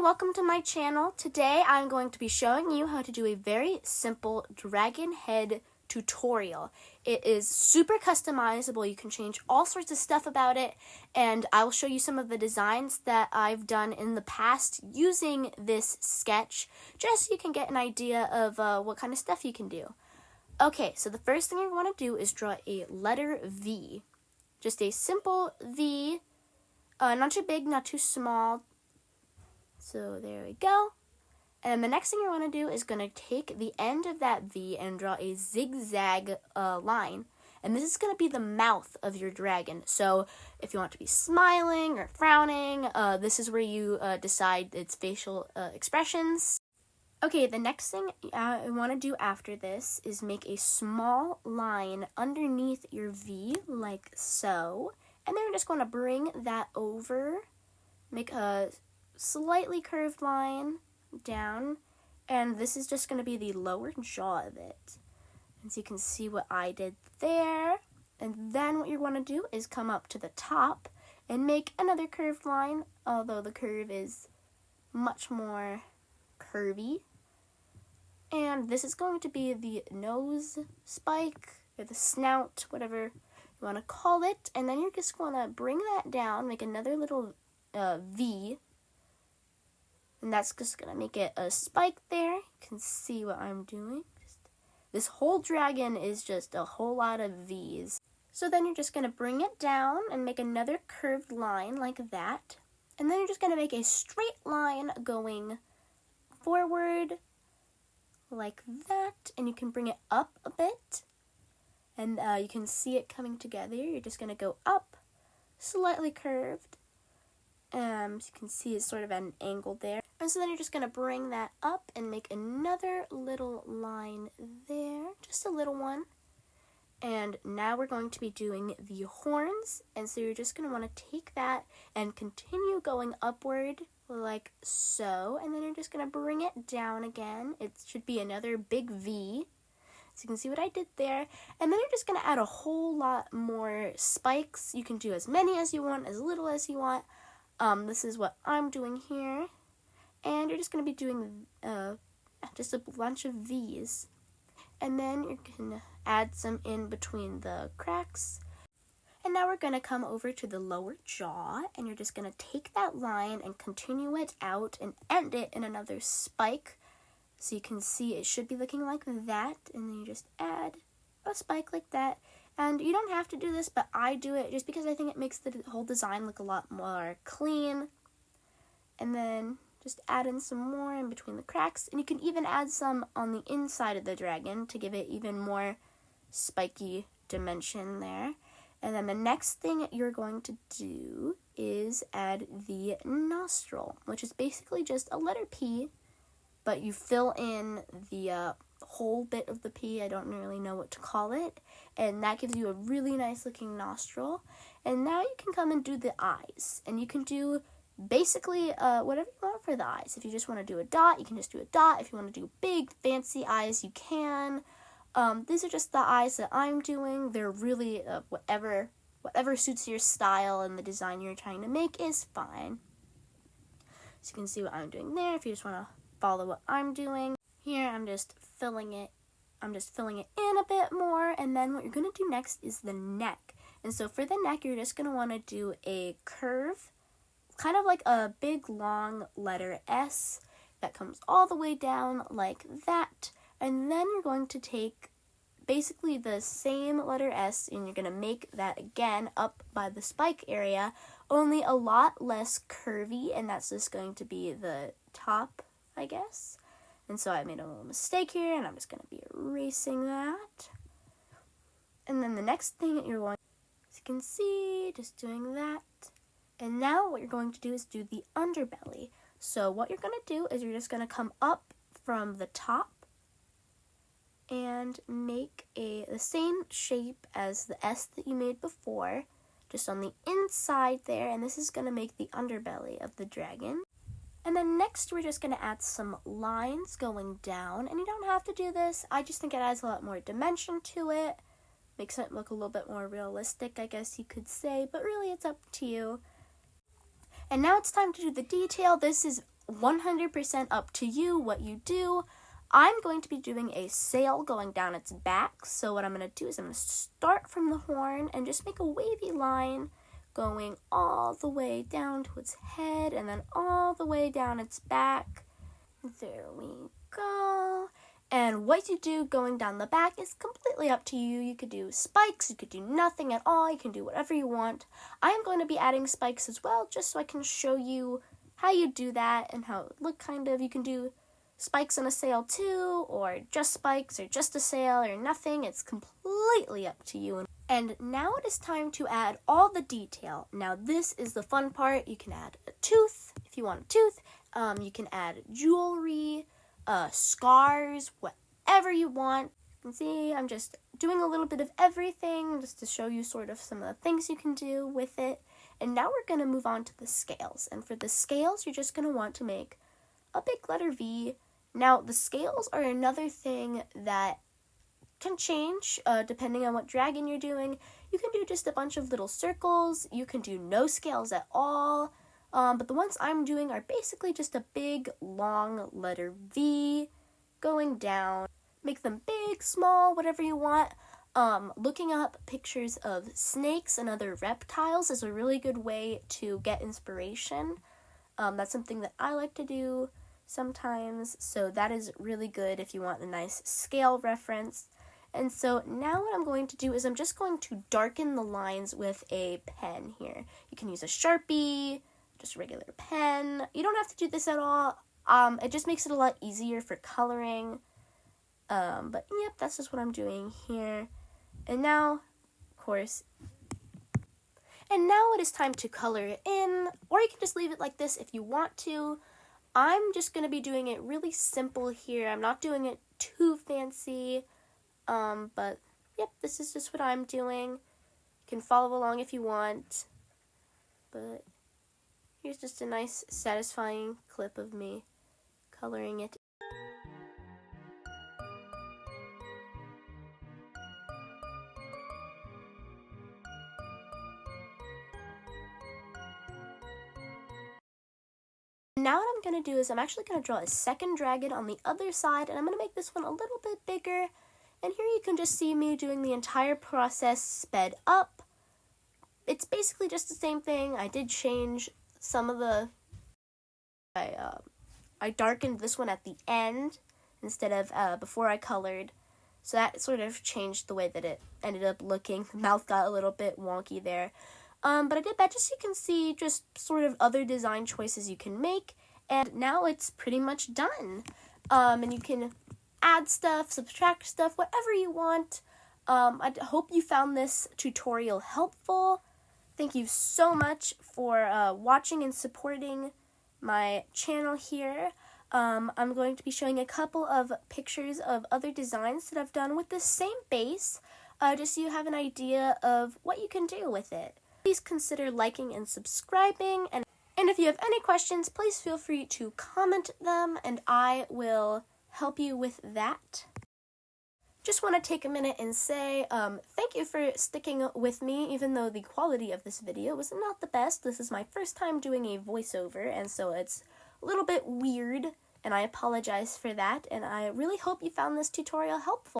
welcome to my channel. Today I'm going to be showing you how to do a very simple dragon head tutorial. It is super customizable. You can change all sorts of stuff about it, and I will show you some of the designs that I've done in the past using this sketch, just so you can get an idea of what kind of stuff you can do. Okay, so the first thing you're going to do is draw a letter V. Just a simple V, not too big, not too small. So there we go. And the next thing you're going to do is going to take the end of that V and draw a zigzag line. And this is going to be the mouth of your dragon. So if you want to be smiling or frowning, this is where you decide its facial expressions. Okay, the next thing I want to do after this is make a small line underneath your V, like so. And then we're just going to bring that over, make a slightly curved line down, and this is just going to be the lower jaw of it. And so you can see what I did there. And then what you're going to do is come up to the top and make another curved line, although the curve is much more curvy. And this is going to be the nose spike, or the snout, whatever you want to call it. And then you're just going to bring that down, make another little V. And that's just going to make it a spike there. You can see what I'm doing. This whole dragon is just a whole lot of V's. So then you're just going to bring it down and make another curved line like that. And then you're just going to make a straight line going forward like that. And you can bring it up a bit. And you can see it coming together. You're just going to go up, slightly curved. So you can see it's sort of at an angle there. And so then you're just going to bring that up and make another little line there, just a little one. And now we're going to be doing the horns. And so you're just going to want to take that and continue going upward like so. And then you're just going to bring it down again. It should be another big V. So you can see what I did there. And then you're just going to add a whole lot more spikes. You can do as many as you want, as little as you want. This is what I'm doing here. And you're just going to be doing just a bunch of V's. And then you're going to add some in between the cracks. And now we're going to come over to the lower jaw. And you're just going to take that line and continue it out and end it in another spike. So you can see it should be looking like that. And then you just add a spike like that. And you don't have to do this, but I do it just because I think it makes the whole design look a lot more clean. And then just add in some more in between the cracks. And you can even add some on the inside of the dragon to give it even more spiky dimension there. And then the next thing you're going to do is add the nostril, which is basically just a letter P, but you fill in the whole bit of the P. I don't really know what to call it. And that gives you a really nice looking nostril. And now you can come and do the eyes. And you can do basically whatever you want for the eyes. If you just want to do a dot, you can just do a dot. If you want to do big fancy eyes, you can. These are just the eyes that I'm doing. They're really whatever suits your style and the design you're trying to make is fine. So you can see what I'm doing there. If you just want to follow what I'm doing here, I'm just filling it in a bit more. And then what you're going to do next is the neck. And so for the neck, you're just going to want to do a curve, kind of like a big long letter S that comes all the way down like that. And then you're going to take basically the same letter S and you're going to make that again up by the spike area, only a lot less curvy, and that's just going to be the top, I guess. And so I made a little mistake here, and I'm just going to be erasing that. And then the next thing that you're going, as you can see, just doing that. And now what you're going to do is do the underbelly. So what you're going to do is you're just going to come up from the top and make the same shape as the S that you made before, just on the inside there. And this is going to make the underbelly of the dragon. And then next we're just going to add some lines going down. And you don't have to do this. I just think it adds a lot more dimension to it. Makes it look a little bit more realistic, I guess you could say. But really it's up to you. And now it's time to do the detail. This is 100% up to you what you do. I'm going to be doing a sail going down its back. So what I'm going to do is I'm going to start from the horn and just make a wavy line going all the way down to its head and then all the way down its back. There we go. And what you do going down the back is completely up to you. You could do spikes, you could do nothing at all, you can do whatever you want. I am going to be adding spikes as well, just so I can show you how you do that and how it look kind of. You can do spikes on a sail too, or just spikes, or just a sail, or nothing. It's completely up to you. And now it is time to add all the detail. Now this is the fun part. You can add a tooth, if you want a tooth. You can add jewelry, scars, whatever you want. You can see I'm just doing a little bit of everything just to show you sort of some of the things you can do with it. And now we're going to move on to the scales. And for the scales, you're just going to want to make a big letter V. Now, the scales are another thing that can change depending on what dragon you're doing. You can do just a bunch of little circles. You can do no scales at all. But the ones I'm doing are basically just a big, long letter V going down. Make them big, small, whatever you want. Looking up pictures of snakes and other reptiles is a really good way to get inspiration. That's something that I like to do sometimes, so that is really good if you want a nice scale reference. And so now what I'm going to do is I'm just going to darken the lines with a pen here. You can use a Sharpie, just a regular pen. You don't have to do this at all. It just makes it a lot easier for coloring. But yep, that's just what I'm doing here. And now, of course, and now it is time to color it in, or you can just leave it like this if you want to. I'm just going to be doing it really simple here. I'm not doing it too fancy, but yep, this is just what I'm doing. You can follow along if you want, but here's just a nice, satisfying clip of me coloring it. Now what I'm going to do is I'm actually going to draw a second dragon on the other side, and I'm going to make this one a little bit bigger. And here you can just see me doing the entire process sped up. It's basically just the same thing. I did change some of the... I darkened this one at the end instead of before I colored. So that sort of changed the way that it ended up looking. The mouth got a little bit wonky there. But I did that just so you can see just sort of other design choices you can make. And now it's pretty much done. And you can add stuff, subtract stuff, whatever you want. I hope you found this tutorial helpful. Thank you so much for watching and supporting my channel here. I'm going to be showing a couple of pictures of other designs that I've done with the same base, just so you have an idea of what you can do with it. Please consider liking and subscribing, and if you have any questions, please feel free to comment them, and I will help you with that. Just want to take a minute and say thank you for sticking with me, even though the quality of this video was not the best. This is my first time doing a voiceover, and so it's a little bit weird, and I apologize for that, and I really hope you found this tutorial helpful.